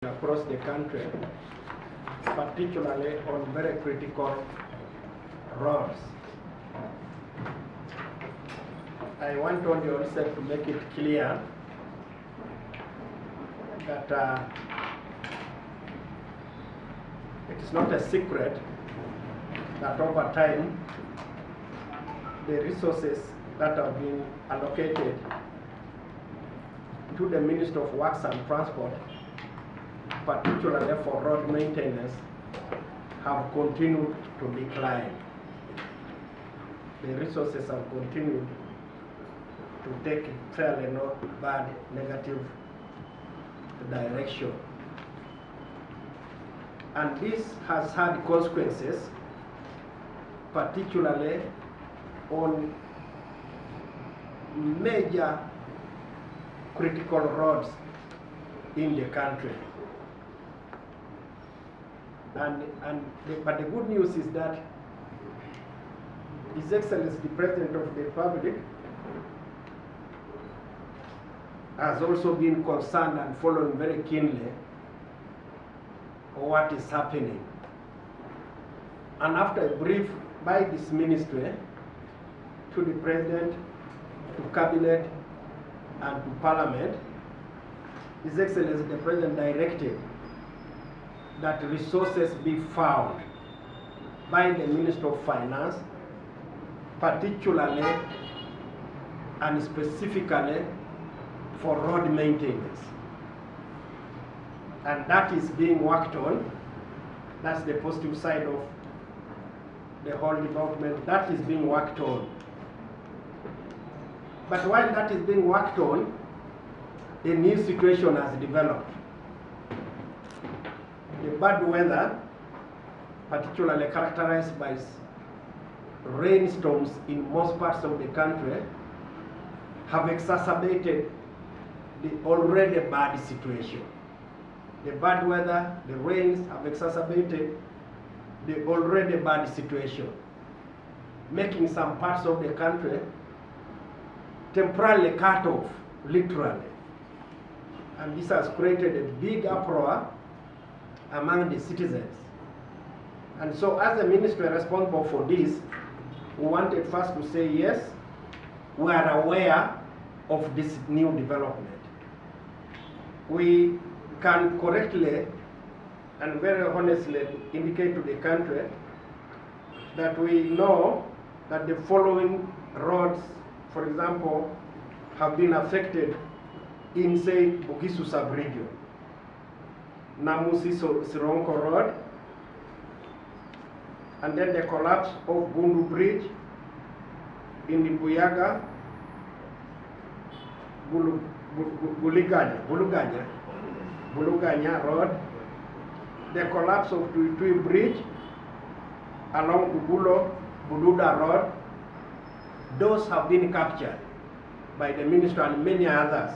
across the country, particularly on very critical roads. I want on the onset to make it clear that it is not a secret that over time the resources that have been allocated to the Ministry of Works and Transport, particularly for road maintenance, have continued to decline. The resources have continued to take a fairly bad negative direction. And this has had consequences, particularly on major critical roads in the country. But the good news is that His Excellency the President of the Republic has also been concerned and following very keenly what is happening. And after a brief by this ministry to the President, to Cabinet, and to Parliament, His Excellency the President directed that resources be found by the Minister of Finance, particularly and specifically for road maintenance. And that is being worked on. That's the positive side of the whole development. That is being worked on. But while that is being worked on, a new situation has developed. The bad weather, particularly characterized by rainstorms in most parts of the country, have exacerbated the already bad situation. The bad weather, the rains have exacerbated the already bad situation, making some parts of the country temporarily cut off, literally. And this has created a big uproar among the citizens. And so as the ministry responsible for this, we wanted first to say, yes, we are aware of this new development. We can correctly and very honestly indicate to the country that we know that the following roads, for example, have been affected in, say, Bugisu sub-region. Namusi Sironko Road, and then the collapse of Bundu Bridge in the Buyaga, Buluganya Road, the collapse of Tuitui Bridge along Buluda Road. Those have been captured by the minister and many others.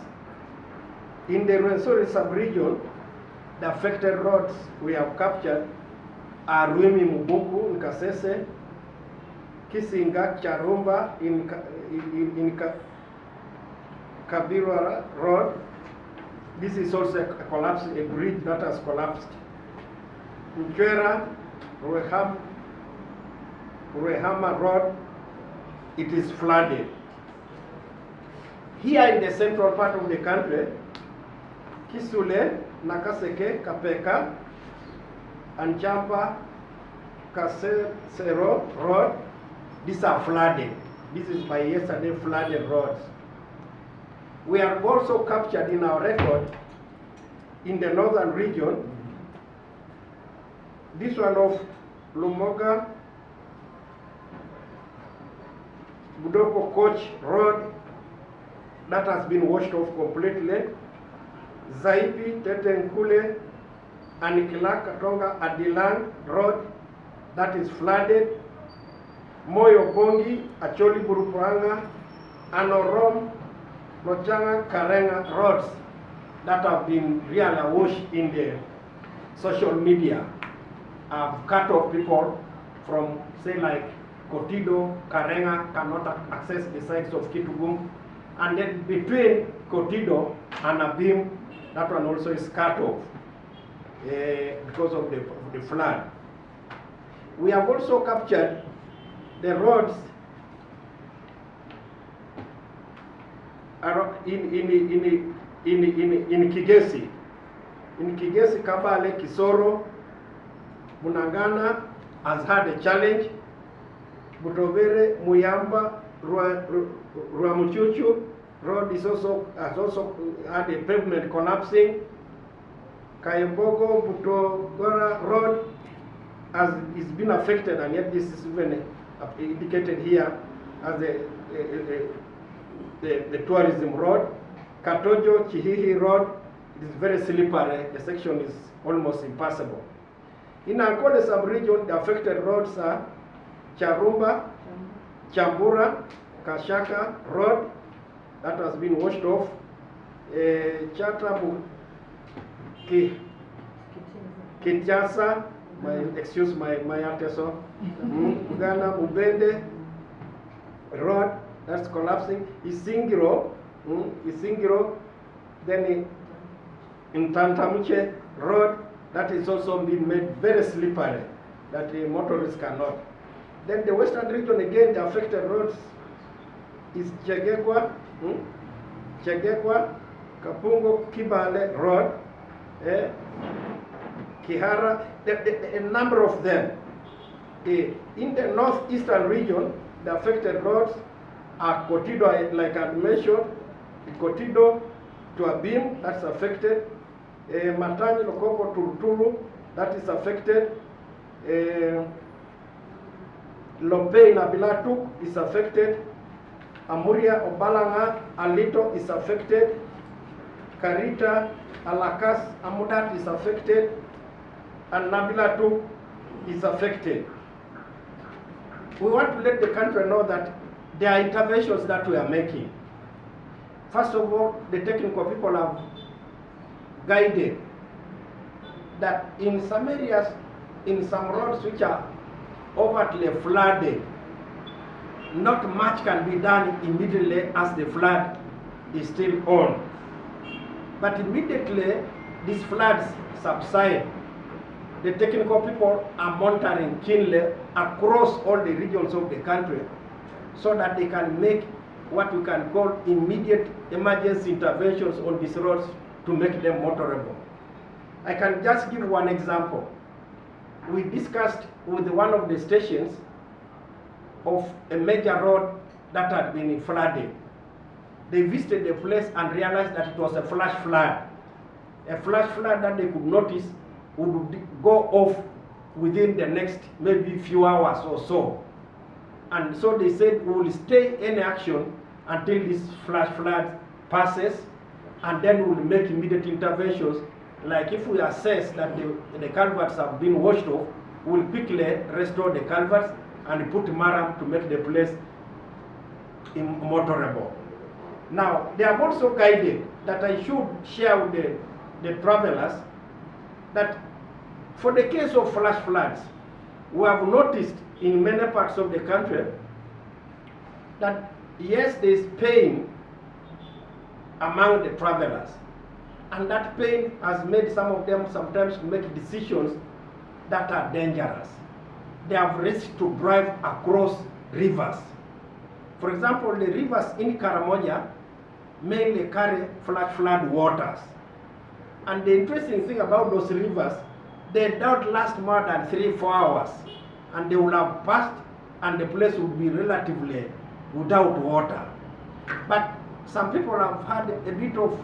In the Rwenzori sub-region, the affected roads we have captured are Ruimi Mubuku in Kasese, Kisinga Charumba in Kabirwa Road. This is also a bridge that has collapsed. Nkwera, Ruehama Road, it is flooded. Here in the central part of the country, Kisule, Nakaseke, Kapeka, and Champa, Kasero Road, these are flooded. This is by yesterday flooded roads. We are also captured in our record in the northern region, this one of Lumoga, Budoko Coach Road, that has been washed off completely. Zaipi, Tetenkule, and Katonga Adilan Road, that is flooded. Moyo Bongi, Acholi Burupuranga, Anorom, Nochanga, Karenga roads that have been really washed in the social media have cut off people from, say, like Kotido, Karenga cannot access the sites of Kitugum, and then between Kotido and Abim, that one also is cut off. because of the flood. We have also captured the roads in Kigesi. In Kigesi, Kabale, Kisoro, Bunagana has had a challenge. Butovere, Muyamba, Ruamuchuchu road has also had a pavement collapsing. Kayembogo, Butogora road is been affected, and yet this is even indicated here as the tourism road. Katojo, Chihihi road, it is very slippery. The section is almost impassable. In Ankole sub-region, the affected roads are Charumba, Chambura, Kashaka road, that has been washed off. Chatabu, Kinshasa, excuse my artisan. Uganda, Mubende road, that's collapsing. Isingiro, then in Tantamuche road, that is also been made very slippery, that the motorists cannot. Then the western region, again, the affected roads is Chegekwa, Kapungo, Kibale road, Kihara, a number of them. In the northeastern region, the affected roads are Kotido, like I mentioned, Kotido to Abim, that's affected. Matani, Lokoko, Turuturu, that is affected. Lope in Abilatu is affected. Amuria, Obalanga, Alito is affected. Karita, Alakas, Amudat is affected. And Nabilatu is affected. We want to let the country know that there are interventions that we are making. First of all, the technical people have guided that in some areas, in some roads which are overtly flooded, not much can be done immediately as the flood is still on. But immediately these floods subside, the technical people are monitoring keenly across all the regions of the country so that they can make what we can call immediate emergency interventions on these roads to make them motorable. I can just give one example. We discussed with one of the stations of a major road that had been flooded. They visited the place and realized that it was a flash flood. A flash flood that they could notice would go off within the next maybe few hours or so. And so they said we will stay in action until this flash flood passes, and then we will make immediate interventions. Like if we assess that the culverts have been washed off, we will quickly restore the culverts and put maram to make the place motorable. Now, they have also guided that I should share with the travelers that for the case of flash floods, we have noticed in many parts of the country that yes, there is pain among the travelers, and that pain has made some of them sometimes make decisions that are dangerous. They have risked to drive across rivers. For example, the rivers in Karamoja mainly carry flash flood waters. And the interesting thing about those rivers, they don't last more than 3-4 hours. And they will have passed and the place will be relatively without water. But some people have had a bit of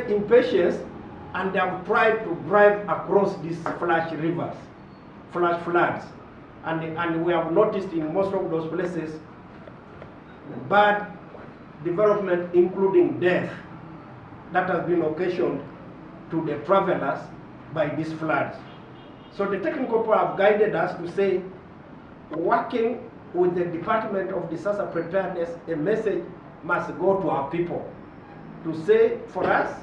impatience and they have tried to drive across these flash rivers, flash floods. And we have noticed in most of those places bad development, including death, that has been occasioned to the travelers by these floods. So the technical people have guided us to say, working with the Department of Disaster Preparedness, a message must go to our people to say, for us,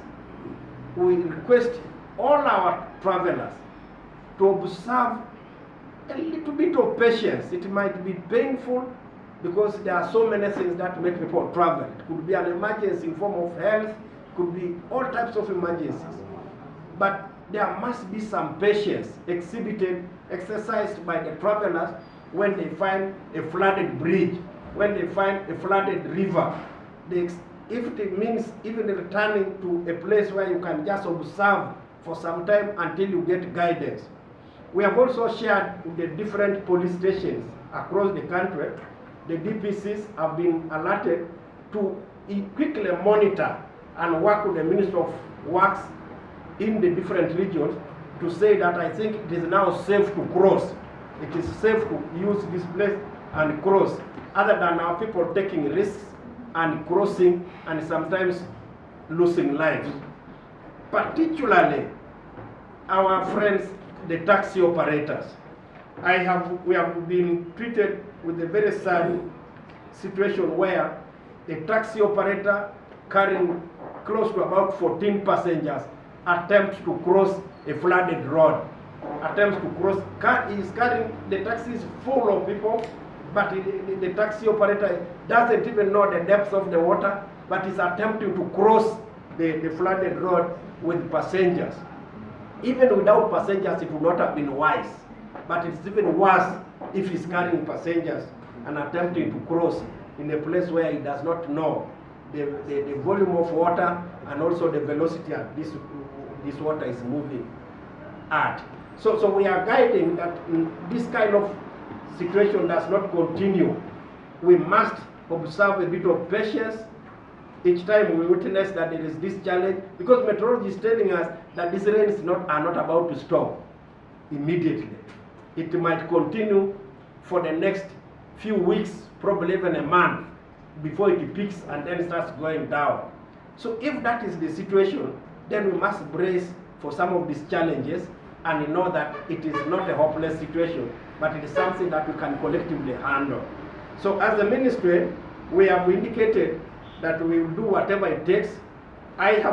we request all our travelers to observe a little bit of patience. It might be painful because there are so many things that make people travel. It could be an emergency in form of health, it could be all types of emergencies. But there must be some patience exercised by the travelers when they find a flooded bridge, when they find a flooded river. If it means even returning to a place where you can just observe for some time until you get guidance. We have also shared with the different police stations across the country. The DPCs have been alerted to quickly monitor and work with the Minister of Works in the different regions to say that I think it is now safe to cross. It is safe to use this place and cross, other than our people taking risks and crossing and sometimes losing lives. Particularly our friends, the taxi operators. We have been treated with a very sad situation where a taxi operator carrying close to about 14 passengers attempts to cross a flooded road. He is carrying, the taxi is full of people, but the taxi operator doesn't even know the depth of the water, but is attempting to cross the flooded road with passengers. Even without passengers, it would not have been wise, but it's even worse if he's carrying passengers and attempting to cross in a place where he does not know the volume of water and also the velocity at this water is moving at. So we are guiding that this kind of situation does not continue. We must observe a bit of patience each time we witness that there is this challenge, because meteorology is telling us that these rains are not about to stop immediately. It might continue for the next few weeks, probably even a month, before it peaks and then starts going down. So if that is the situation, then we must brace for some of these challenges and know that it is not a hopeless situation, but it is something that we can collectively handle. So as a ministry, we have indicated that we will do whatever it takes. I have